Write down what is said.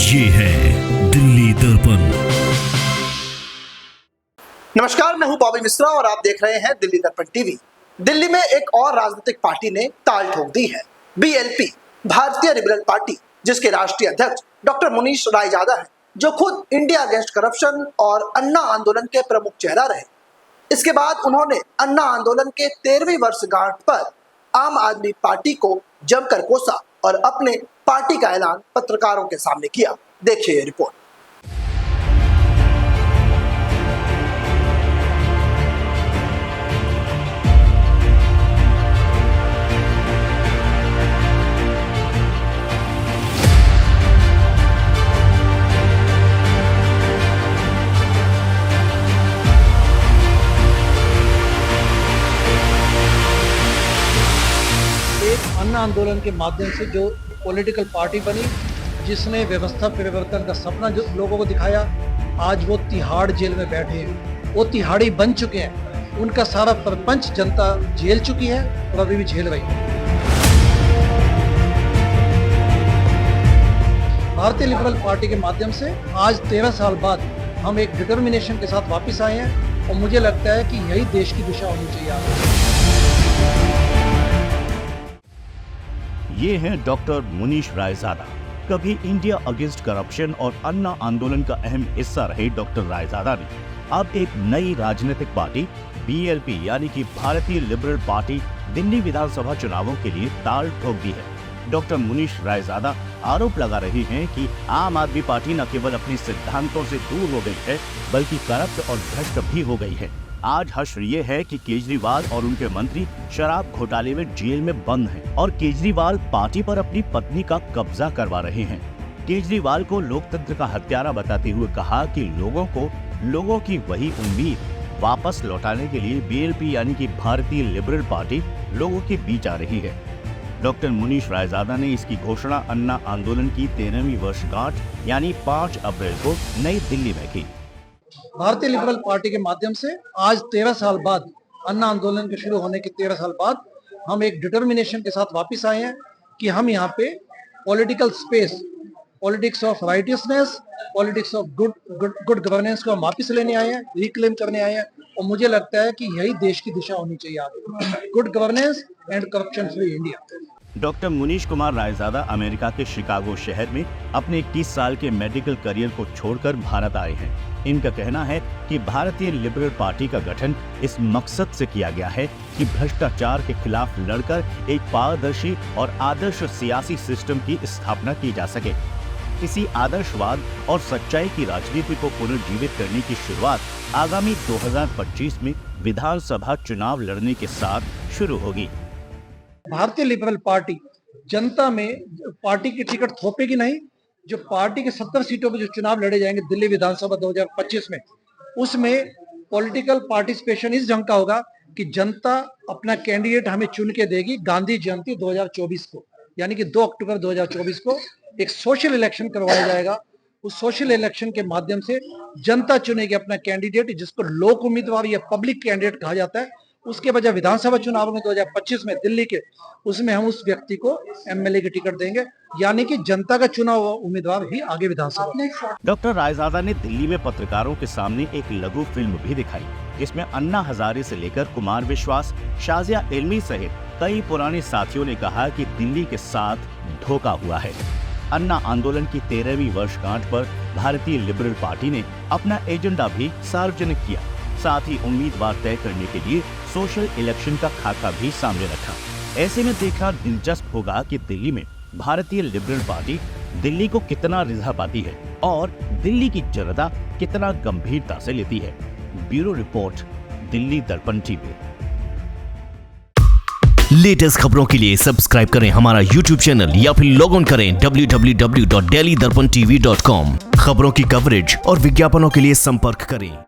ये है दिल्ली दर्पण। नमस्कार, मैं हूं बॉबी मिश्रा और आप देख रहे हैं दिल्ली दर्पण टीवी। दिल्ली में एक और राजनीतिक पार्टी ने ताल ठोक दी है। बीएलपी, भारतीय लिबरल पार्टी, जिसके राष्ट्रीय अध्यक्ष डॉक्टर मुनीश रायजादा हैं, जो खुद इंडिया अगेंस्ट करप्शन और अन्ना आंदोलन के प्रमुख चेहरा रहे। इसके बाद उन्होंने अन्ना आंदोलन के 13वीं वर्षगांठ पर आम आदमी पार्टी को जमकर कोसा और अपने पार्टी का ऐलान पत्रकारों के सामने किया। देखिए ये रिपोर्ट। अन्ना आंदोलन के माध्यम से जो पॉलिटिकल पार्टी बनी, जिसने व्यवस्था परिवर्तन का सपना जो लोगों को दिखाया, आज वो तिहाड़ जेल में बैठे हैं। वो तिहाड़ी बन चुके हैं। उनका सारा प्रपंच जनता झेल चुकी है और अभी भी झेल रही है। भारतीय लिबरल पार्टी के माध्यम से आज 13 साल बाद हम एक डिटर्मिनेशन के साथ वापस आए हैं और मुझे लगता है कि यही देश की दिशा होनी चाहिए। ये हैं डॉक्टर मुनीश रायजादा। कभी इंडिया अगेंस्ट करप्शन और अन्ना आंदोलन का अहम हिस्सा रहे डॉक्टर रायजादा ने अब एक नई राजनीतिक पार्टी बीएलपी यानी कि भारतीय लिबरल पार्टी दिल्ली विधानसभा चुनावों के लिए ताल ठोक दी है। डॉक्टर मुनीश रायजादा आरोप लगा रहे हैं कि आम आदमी पार्टी न केवल अपने सिद्धांतों से दूर हो गई है बल्कि करप्ट और भ्रष्ट भी हो गई है। आज हश्र ये है कि केजरीवाल और उनके मंत्री शराब घोटाले में जेल में बंद हैं और केजरीवाल पार्टी पर अपनी पत्नी का कब्जा करवा रहे हैं। केजरीवाल को लोकतंत्र का हत्यारा बताते हुए कहा कि लोगों की वही उम्मीद वापस लौटाने के लिए बीएलपी यानी कि भारतीय लिबरल पार्टी लोगों के बीच आ रही है। डॉक्टर मुनीश रायजादा ने इसकी घोषणा अन्ना आंदोलन की 13वीं वर्षगांठ यानी 5 अप्रैल को नई दिल्ली में की। भारतीय लिबरल पार्टी के माध्यम से आज 13 साल बाद, अन्ना आंदोलन के शुरू होने के 13 साल बाद, हम एक डिटर्मिनेशन के साथ वापस आए हैं कि हम यहाँ पे political space, politics of righteousness, politics of good governance को हम वापस लेने आए हैं, रिक्लेम करने आए हैं और मुझे लगता है कि यही देश की दिशा होनी चाहिए आगे। Good governance and corruption free India. Doctor Munish Kumar Raizada America के शिकागो शहर में अपने 21 साल के मेडिकल करियर को छोड़कर भारत आए हैं। इनका कहना है कि भारतीय लिबरल पार्टी का गठन इस मकसद से किया गया है कि भ्रष्टाचार के खिलाफ लड़कर एक पारदर्शी और आदर्श सियासी सिस्टम की स्थापना की जा सके। इसी आदर्शवाद और सच्चाई की राजनीति को पुनर्जीवित करने की शुरुआत आगामी 2025 में विधानसभा चुनाव लड़ने के साथ शुरू होगी। भारतीय लिबरल पार्टी जनता में पार्टी की टिकट थोपेगी नहीं। जो पार्टी के 70 सीटों पर जो चुनाव लड़े जाएंगे दिल्ली विधानसभा 2025 में, उसमें पॉलिटिकल पार्टिसिपेशन इस ढंग का होगा कि जनता अपना कैंडिडेट हमें चुन के देगी। गांधी जयंती 2024 को यानी कि 2 अक्टूबर 2024 को एक सोशल इलेक्शन करवाया जाएगा। उस सोशल इलेक्शन के माध्यम से जनता चुनेगी अपना कैंडिडेट, जिसको लोक उम्मीदवार या पब्लिक कैंडिडेट कहा जाता है। उसके बजाय विधानसभा चुनाव में 2025 में दिल्ली के, उसमें हम उस व्यक्ति को एमएलए की टिकट देंगे, यानी कि जनता का चुना हुआ उम्मीदवार ही आगे विधानसभा। डॉक्टर रायजादा ने दिल्ली में पत्रकारों के सामने एक लघु फिल्म भी दिखाई, जिसमें अन्ना हजारे से लेकर कुमार विश्वास, शाजिया इल्मी सहित कई पुराने साथियों ने कहा कि दिल्ली के साथ धोखा हुआ है। अन्ना आंदोलन की 13वीं वर्षगांठ पर भारतीय लिबरल पार्टी ने अपना एजेंडा भी सार्वजनिक किया। साथ ही उम्मीदवार तय करने के लिए सोशल इलेक्शन का खाका भी सामने रखा। ऐसे में देखना दिलचस्प होगा कि दिल्ली में भारतीय लिबरल पार्टी दिल्ली को कितना रिझा पाती है और दिल्ली की जनता कितना गंभीरता से लेती है। ब्यूरो रिपोर्ट, दिल्ली दर्पण टीवी। लेटेस्ट खबरों के लिए सब्सक्राइब करें हमारा YouTube चैनल या फिर लॉग ऑन करें www.delhidarpantv.com। खबरों की कवरेज और विज्ञापनों के लिए संपर्क करें।